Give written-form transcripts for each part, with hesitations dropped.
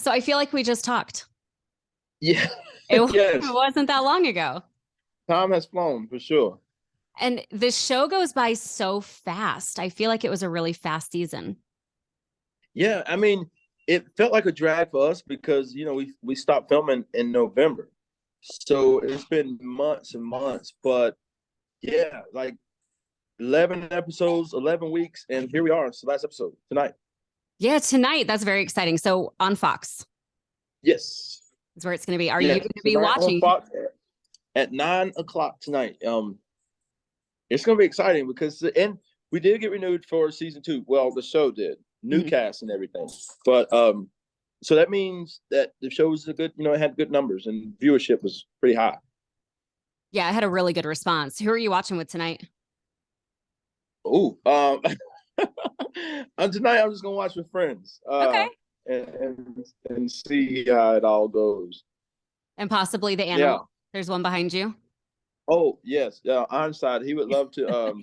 So I feel like we just talked. Yeah. It, it Yes. wasn't that long ago. Time has flown for sure. And the show goes by so fast. I feel like it was a really fast season. Yeah, I mean, it felt like a drag for us because we stopped filming in November, so it's been months and months. But yeah, like 11 episodes, 11 weeks, and here we are. It's the last episode tonight. Yeah, tonight. That's very exciting. So on Fox Yes, is where it's going to be. Are you yes, going to be tonight on watching? Fox at 9 o'clock tonight. It's gonna be exciting because and we did get renewed for season two. Well, the show did, new Mhm. cast and everything. But so that means that the show was a good, it had good numbers and viewership was pretty high. Yeah, I had a really good response. Who are you watching with tonight? Oh, tonight I'm just gonna watch with friends, Okay. and see how it all goes. And possibly the Yeah. animal. There's one behind you. Oh yes, yeah. Ironside, he would love to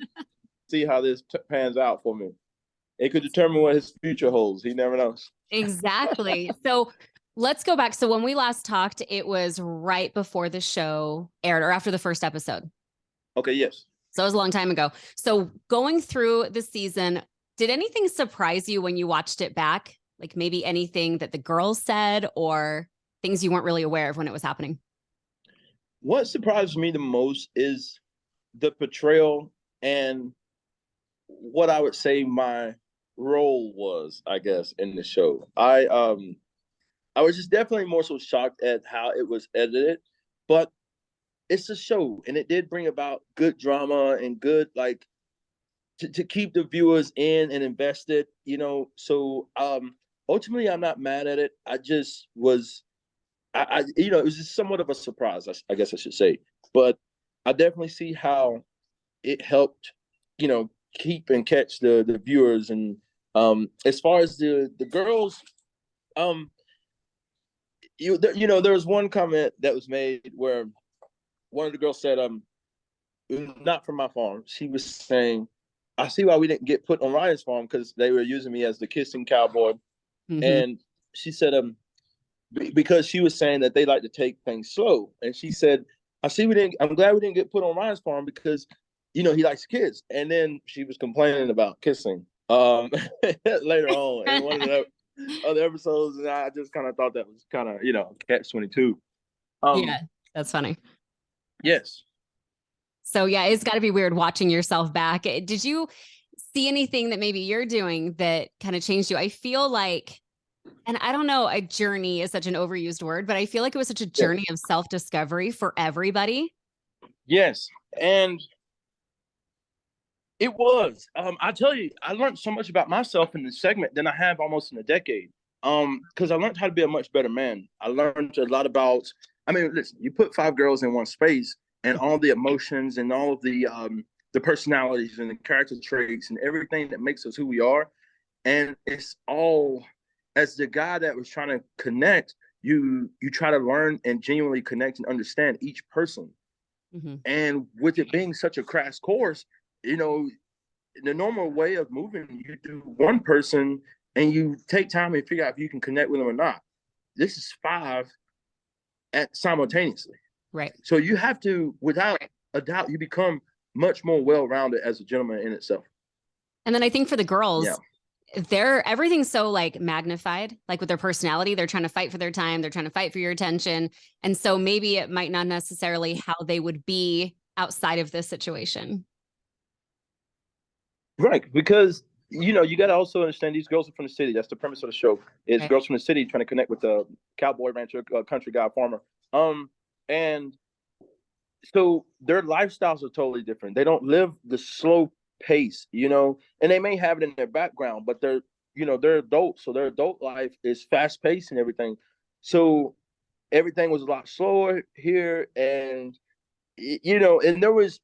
see how this pans out for me. It could determine what his future holds. He never knows. Exactly. So let's go back. So when we last talked, it was right before the show aired or after the first episode. Okay. Yes. So it was a long time ago. So going through the season, did anything surprise you when you watched it back? Like maybe anything that the girls said or things you weren't really aware of when it was happening? What surprised me the most is the portrayal and what I would say my role was, I guess, in the show. I was just definitely more so shocked at how it was edited, but it's a show and it did bring about good drama and good like to keep the viewers in and invested, So ultimately I'm not mad at it. I just was it was just somewhat of a surprise, I guess I should say. But I definitely see how it helped, keep and catch the viewers. And as far as the girls, um, there was one comment that was made where one of the girls said, not from my farm. She was saying, I see why we didn't get put on Ryan's farm because they were using me as the kissing cowboy. Mm-hmm. And she said, because she was saying that they like to take things slow. And she said, I'm glad we didn't get put on Ryan's farm because, he likes kids. And then she was complaining about kissing later on in one of the other episodes. And I just kind of thought that was kind of, catch 22. Yeah, that's funny. Yes. So yeah, it's got to be weird watching yourself back. Did you see anything that maybe you're doing that kind of changed you? I feel like, and I don't know, a journey is such an overused word, but I feel like it was such a Yes. journey of self-discovery for everybody. Yes. And it was. I tell you, I learned so much about myself in this segment than I have almost in a decade. Because I learned how to be a much better man. I learned a lot about. I mean, listen, you put five girls in one space, and all the emotions and all of the personalities and the character traits and everything that makes us who we are, and it's all as the guy that was trying to connect. You try to learn and genuinely connect and understand each person. Mm-hmm. And with it being such a crash course, you know, the normal way of moving, you do one person and you take time and figure out if you can connect with them or not. This is five simultaneously. Right. So you have to, without a doubt, you become much more well-rounded as a gentleman in itself. And then I think for the Yeah. girls, everything's so like magnified, like with their personality, they're trying to fight for their time, they're trying to fight for your attention. And so maybe it might not necessarily how they would be outside of this situation. Right. Because, you got to also understand these girls are from the city. That's the premise of the show. It's Right. girls from the city trying to connect with the cowboy rancher, country guy, farmer. And so their lifestyles are totally different. They don't live the slow pace, and they may have it in their background, but they're adults, so their adult life is fast paced and everything. So everything was a lot slower here, and and there was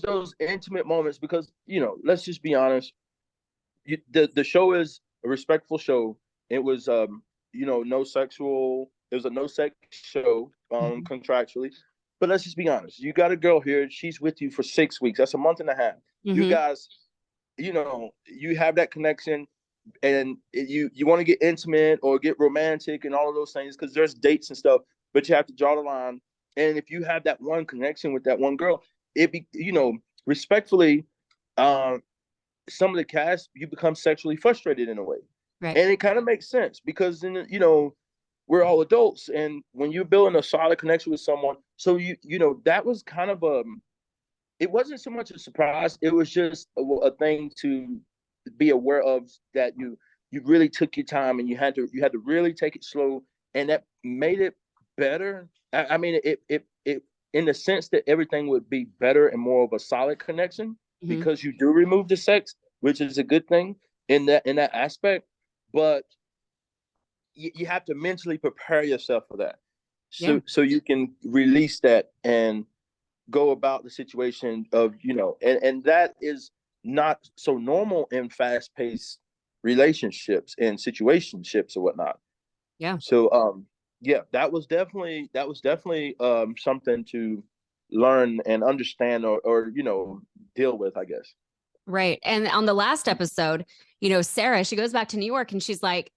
those intimate moments because let's just be honest, the show is a respectful show. It was no sexual. It was a no sex show Mm-hmm. contractually. But let's just be honest. You got a girl here. She's with you for 6 weeks. That's a month and a half. You Mm-hmm. guys, you have that connection. and you want to get intimate or get romantic and all of those things because there's dates and stuff, but you have to draw the line. And if you have that one connection with that one girl, it be, respectfully, some of the cast, you become sexually frustrated in a way. Right. And it kind of makes sense because we're all adults, and when you're building a solid connection with someone, so that was kind of it wasn't so much a surprise, it was just a thing to be aware of, that you really took your time and you had to really take it slow, and that made it better. I mean, it in the sense that everything would be better and more of a solid connection because you do remove the sex, which is a good thing in that aspect. But you have to mentally prepare yourself for that, so you can release that and go about the situation of and that is not so normal in fast-paced relationships and situationships or whatnot. So yeah, that was definitely something to learn and understand or deal with, I guess. Right. And on the last episode, Sarah, she goes back to New York and she's like,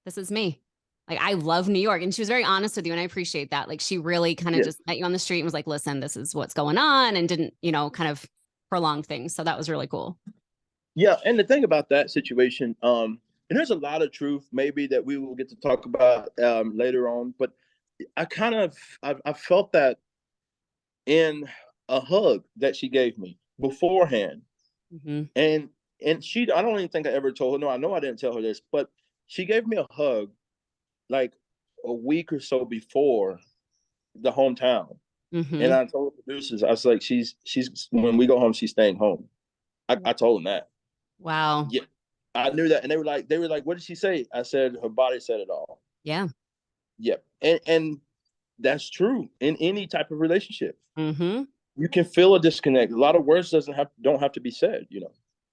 this is me. Like, I love New York. And she was very honest with you. And I appreciate that. Like, she really kind of just met you on the street and was like, listen, this is what's going on, and didn't, kind of prolong things. So that was really cool. Yeah. And the thing about that situation, and there's a lot of truth maybe that we will get to talk about later on, but I felt that in a hug that she gave me beforehand. And I don't even think I ever told her. No, I know I didn't tell her this, but she gave me a hug like a week or so before the hometown. And I told the producers, I was like, she's when we go home, she's staying home. I told them that. Wow. Yeah, I knew that. And they were like, what did she say? I said, her body said it all. Yeah. Yep. And that's true in any type of relationship. You can feel a disconnect. A lot of words don't have to be said,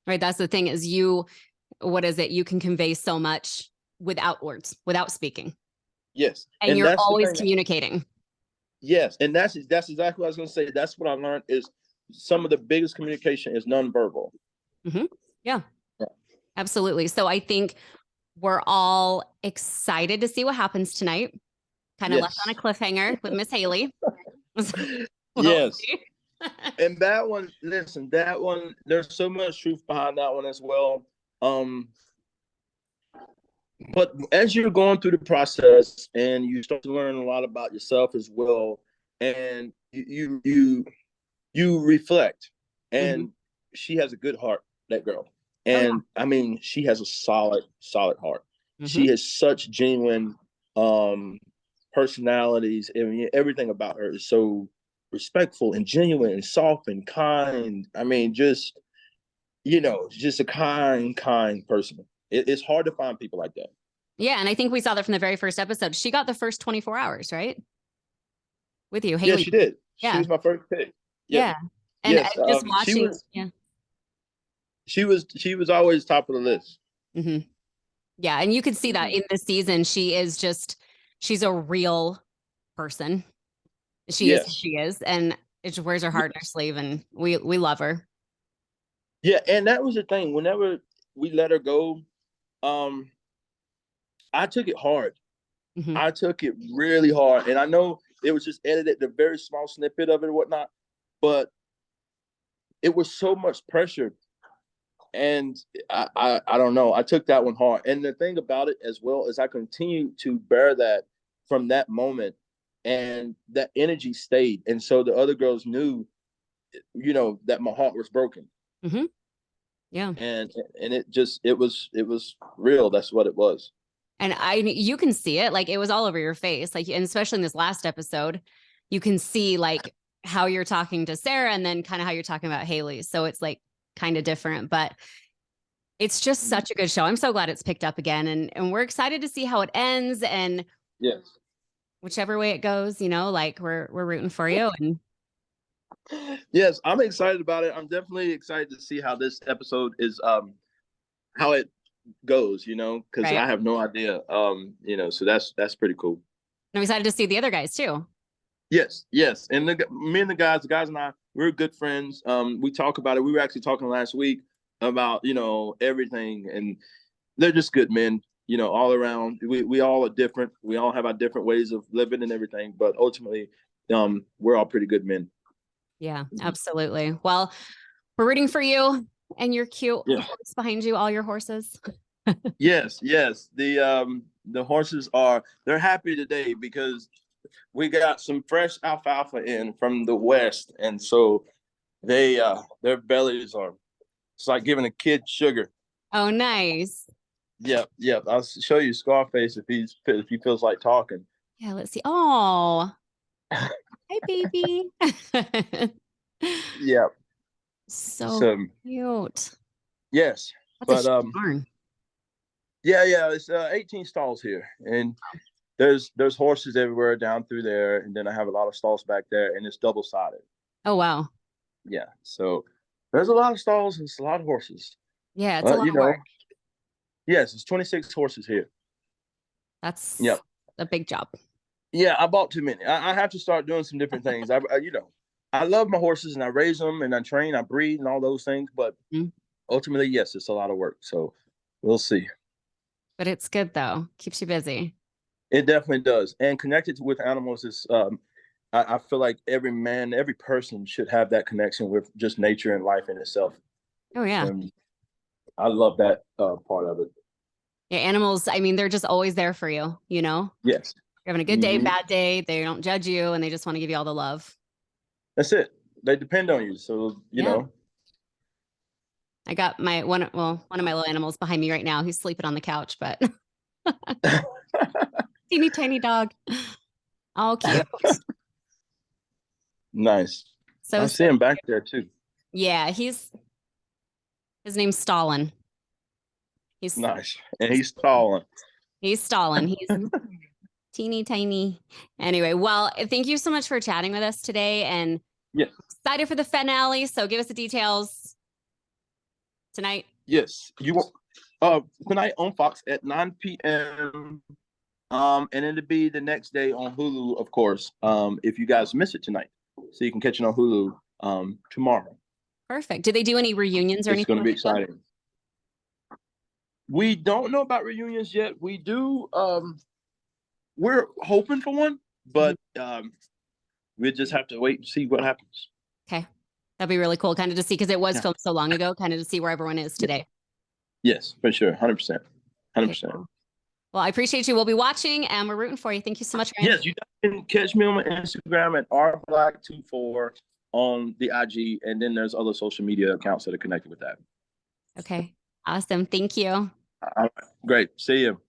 Right. That's the thing is what is it? You can convey so much without words, without speaking. Yes. And you're always communicating. Yes. And that's exactly what I was going to say. That's what I learned is some of the biggest communication is nonverbal. Yeah, absolutely. So I think we're all excited to see what happens tonight. Kind of left on a cliffhanger with Miss Haley. Yes. And that one, listen, there's so much truth behind that one as well. But as you're going through the process and you start to learn a lot about yourself as well, and you reflect, and she has a good heart, that girl. And I mean, she has a solid heart. She has such genuine personalities. I mean, everything about her is so respectful and genuine and soft and kind. I mean, just a kind person. It's hard to find people like that. Yeah, and I think we saw that from the very first episode. She got the first 24 hours, right? With you, Haley. Yeah, she did. Yeah. She was my first pick. Yeah. And yes, just watching. She was always top of the list. Yeah, and you could see that in this season. She's a real person. She is who she is, and it just wears her heart in her sleeve, and we love her. Yeah, and that was the thing. Whenever we let her go, I took it hard. I took it really hard, and I know it was just edited, the very small snippet of it and whatnot, but it was so much pressure, and I don't know. I took that one hard, and the thing about it as well is I continued to bear that from that moment, and that energy stayed, and so the other girls knew, that my heart was broken. Yeah, and it was real. That's what it was. And you can see it, like it was all over your face, like, and especially in this last episode, you can see like how you're talking to Sarah and then kind of how you're talking about Haley. So it's like kind of different, but it's just such a good show. I'm so glad it's picked up again, and we're excited to see how it ends. And yes, whichever way it goes, like we're rooting for you. And yes, I'm excited about it. I'm definitely excited to see how this episode is, how it goes, because I have no idea. So that's pretty cool. I'm excited to see the other guys too. Yes. And me and the guys and I, we're good friends. We talk about it. We were actually talking last week about, everything. And they're just good men, you know, all around. We all are different. We all have our different ways of living and everything, but ultimately, we're all pretty good men. Yeah, absolutely. Well, we're rooting for you and your cute Yeah. horse behind you, all your horses. Yes, yes. The horses they're happy today because we got some fresh alfalfa in from the west, and so their bellies are, it's like giving a kid sugar. Oh, nice. Yep, yep. I'll show you Scarface if he feels like talking. Yeah, let's see. Oh, hi, baby. Yep. So So cute. yes, That's a but huge barn. yeah, it's 18 stalls here, and there's horses everywhere down through there, and then I have a lot of stalls back there, and it's double sided. Oh, wow. Yeah, so there's a lot of stalls and it's a lot of horses. Yeah, it's a But lot you of know, work. yes, it's 26 horses here. That's Yep. a big job. Yeah, I bought too many. I have to start doing some different things. You know, I love my horses and I raise them and I train, I breed and all those things. But Mhm. ultimately, yes, it's a lot of work. So we'll see. But it's good though. Keeps you busy. It definitely does. And connected with animals is, I feel like every man, every person should have that connection with just nature and life in itself. Oh, yeah. And I love that part of it. Yeah, animals, I mean, they're just always there for you, you know? Yes. You're having a good day, Hmm. bad day, they don't judge you and they just want to give you all the love. That's it. They depend on you. So, you Yeah. know. I got one of my little animals behind me right now. He's sleeping on the couch, but teeny tiny dog. All cute. Nice. So I see him back there too. yeah, his name's Stalin. He's Nice. And he's stalling. he's Stalin. He's teeny tiny. Anyway, well, thank you so much for chatting with us today and Yeah. excited for the finale. So give us the details tonight. Yes. You want tonight on Fox at 9 p.m. And it'll be the next day on Hulu, of course. If you guys miss it tonight. So you can catch it on Hulu tomorrow. Perfect. Do they do any reunions or It's anything gonna with be the show? exciting. We don't know about reunions yet. We do we're hoping for one, but we just have to wait and see what happens. Okay. That'd be really cool, kind of to see, because it was Yeah. filmed so long ago, kind of to see where everyone is today. Yes, for sure. 100%. 100%. Okay, cool. Well, I appreciate you. We'll be watching and we're rooting for you. Thank you so much, Ryan. Yes, you can catch me on my Instagram at rblack24 on the IG, and then there's other social media accounts that are connected with that. Okay. Awesome. Thank you. All right, great. See you.